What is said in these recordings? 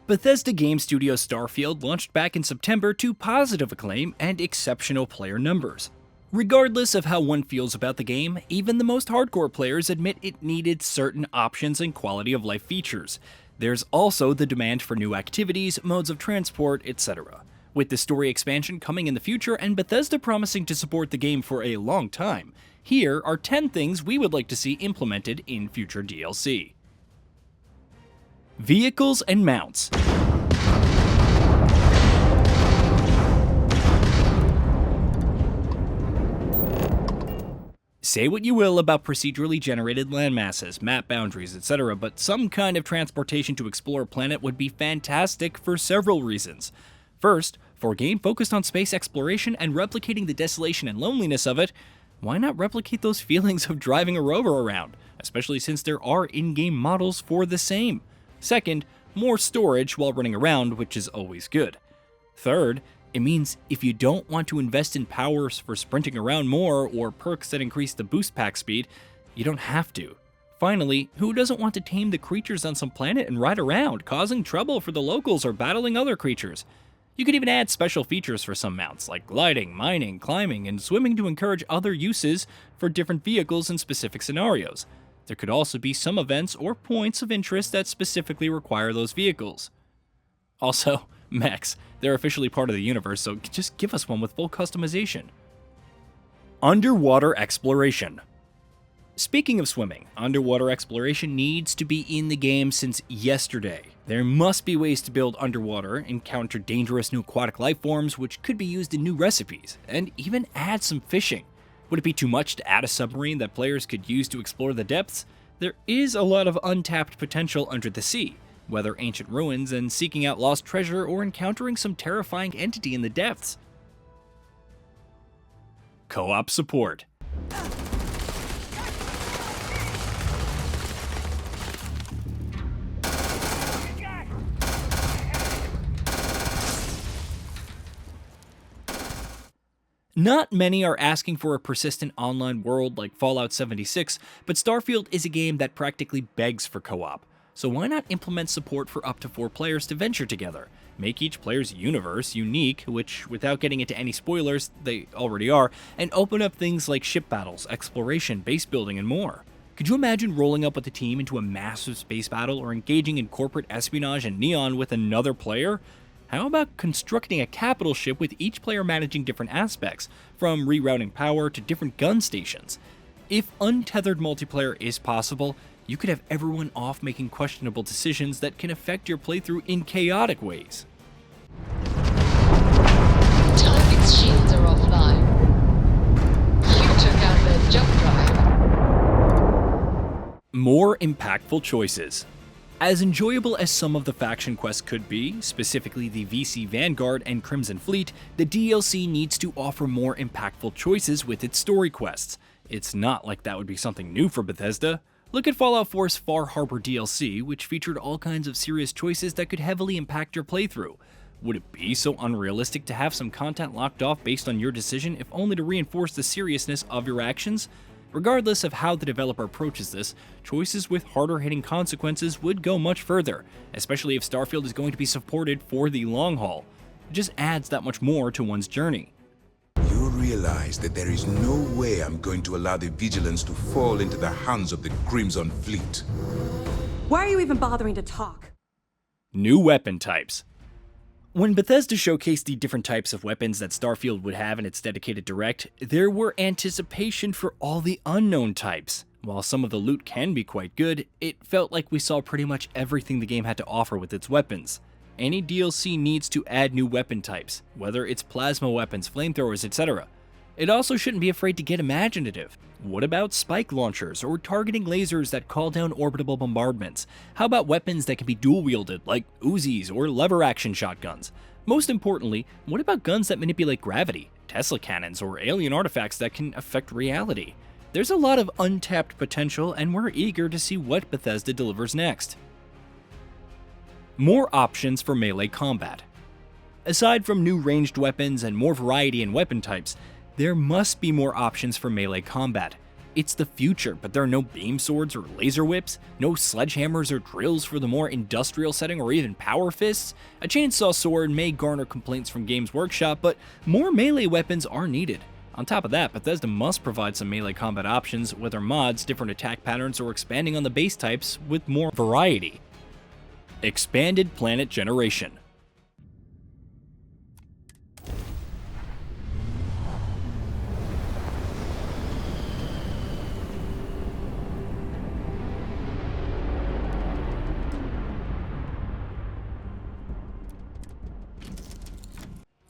Bethesda Game Studios Starfield launched back in September to positive acclaim and exceptional player numbers. Regardless of how one feels about the game, even the most hardcore players admit it needed certain options and quality of life features. There's also the demand for new activities, modes of transport, etc. With the story expansion coming in the future and Bethesda promising to support the game for a long time, here are 10 things we would like to see implemented in future DLC. Vehicles and mounts. Say what you will about procedurally generated landmasses, map boundaries, etc., but some kind of transportation to explore a planet would be fantastic for several reasons. First, for a game focused on space exploration and replicating the desolation and loneliness of it, why not replicate those feelings of driving a rover around, especially since there are in-game models for the same? Second, more storage while running around, which is always good. Third, it means if you don't want to invest in powers for sprinting around more or perks that increase the boost pack speed, you don't have to. Finally, who doesn't want to tame the creatures on some planet and ride around, causing trouble for the locals or battling other creatures? You could even add special features for some mounts, like gliding, mining, climbing, and swimming to encourage other uses for different vehicles in specific scenarios. There could also be some events or points of interest that specifically require those vehicles. Also, mechs, they're officially part of the universe, so just give us one with full customization. Underwater exploration. Speaking of swimming, underwater exploration needs to be in the game since yesterday. There must be ways to build underwater, encounter dangerous new aquatic life forms which could be used in new recipes, and even add some fishing. Would it be too much to add a submarine that players could use to explore the depths? There is a lot of untapped potential under the sea, whether ancient ruins and seeking out lost treasure or encountering some terrifying entity in the depths. Co-op support. Not many are asking for a persistent online world like Fallout 76, but Starfield is a game that practically begs for co-op. So why not implement support for up to 4 players to venture together? Make each player's universe unique, which, without getting into any spoilers, they already are, and open up things like ship battles, exploration, base building, and more. Could you imagine rolling up with a team into a massive space battle or engaging in corporate espionage and neon with another player? How about constructing a capital ship with each player managing different aspects, from rerouting power to different gun stations? If untethered multiplayer is possible, you could have everyone off making questionable decisions that can affect your playthrough in chaotic ways. Target's shields are offline. You took out their jump drive. More impactful choices. As enjoyable as some of the faction quests could be, specifically the VC Vanguard and Crimson Fleet, the DLC needs to offer more impactful choices with its story quests. It's not like that would be something new for Bethesda. Look at Fallout 4's Far Harbor DLC, which featured all kinds of serious choices that could heavily impact your playthrough. Would it be so unrealistic to have some content locked off based on your decision, if only to reinforce the seriousness of your actions? Regardless of how the developer approaches this, choices with harder-hitting consequences would go much further, especially if Starfield is going to be supported for the long haul. It just adds that much more to one's journey. You realize that there is no way I'm going to allow the Vigilance to fall into the hands of the Crimson Fleet. Why are you even bothering to talk? New weapon types. When Bethesda showcased the different types of weapons that Starfield would have in its dedicated direct, there were anticipation for all the unknown types. While some of the loot can be quite good, it felt like we saw pretty much everything the game had to offer with its weapons. Any DLC needs to add new weapon types, whether it's plasma weapons, flamethrowers, etc. It also shouldn't be afraid to get imaginative. What about spike launchers or targeting lasers that call down orbitable bombardments? How about weapons that can be dual-wielded, like Uzis or lever-action shotguns? Most importantly, what about guns that manipulate gravity, Tesla cannons, or alien artifacts that can affect reality? There's a lot of untapped potential, and we're eager to see what Bethesda delivers next. More options for melee combat. Aside from new ranged weapons and more variety in weapon types, there must be more options for melee combat. It's the future, but there are no beam swords or laser whips, no sledgehammers or drills for the more industrial setting or even power fists. A chainsaw sword may garner complaints from Games Workshop, but more melee weapons are needed. On top of that, Bethesda must provide some melee combat options, whether mods, different attack patterns, or expanding on the base types with more variety. Expanded planet generation.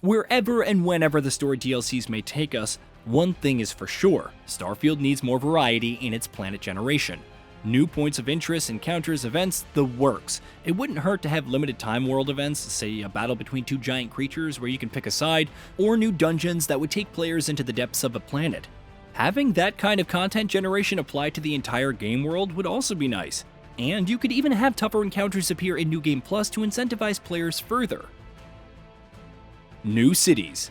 Wherever and whenever the story DLCs may take us, one thing is for sure, Starfield needs more variety in its planet generation. New points of interest, encounters, events, the works. It wouldn't hurt to have limited time world events, say a battle between two giant creatures where you can pick a side, or new dungeons that would take players into the depths of a planet. Having that kind of content generation apply to the entire game world would also be nice. And you could even have tougher encounters appear in New Game Plus to incentivize players further. New cities.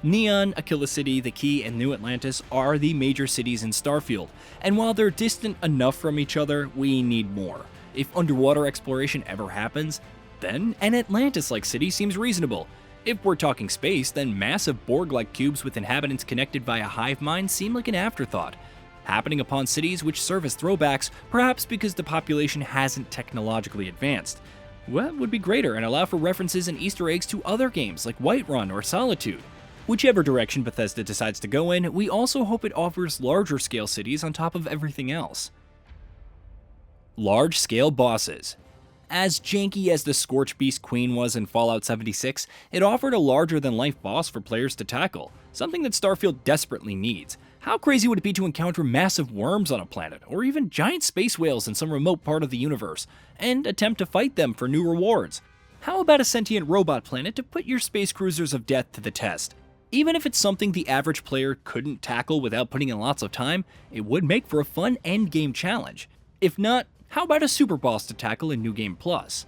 Neon, Aquila City, The Key, and New Atlantis are the major cities in Starfield, and while they're distant enough from each other, we need more. If underwater exploration ever happens, then an Atlantis-like city seems reasonable. If we're talking space, then massive Borg-like cubes with inhabitants connected via hive mind seem like an afterthought, happening upon cities which serve as throwbacks, perhaps because the population hasn't technologically advanced. What would be greater and allow for references and Easter eggs to other games like Whiterun or Solitude? Whichever direction Bethesda decides to go in, we also hope it offers larger scale cities on top of everything else. Large scale bosses. As janky as the Scorch Beast Queen was in Fallout 76, it offered a larger than life boss for players to tackle, something that Starfield desperately needs. How crazy would it be to encounter massive worms on a planet, or even giant space whales in some remote part of the universe, and attempt to fight them for new rewards? How about a sentient robot planet to put your space cruisers of death to the test? Even if it's something the average player couldn't tackle without putting in lots of time, it would make for a fun endgame challenge. If not, how about a super boss to tackle in New Game Plus?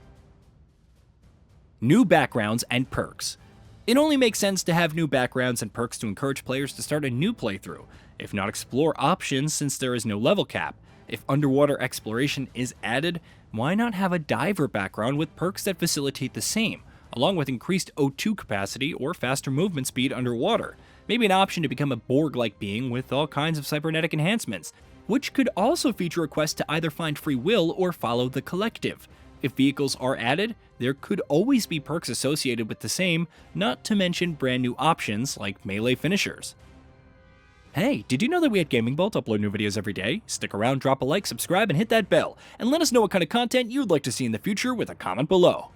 New backgrounds and perks. It only makes sense to have new backgrounds and perks to encourage players to start a new playthrough, if not explore options since there is no level cap. If underwater exploration is added, why not have a diver background with perks that facilitate the same, along with increased O2 capacity or faster movement speed underwater? Maybe an option to become a Borg-like being with all kinds of cybernetic enhancements, which could also feature a quest to either find free will or follow the collective. If vehicles are added, there could always be perks associated with the same, not to mention brand new options like melee finishers. Hey, did you know that we at GamingBolt upload new videos every day? Stick around, drop a like, subscribe, and hit that bell, and let us know what kind of content you'd like to see in the future with a comment below.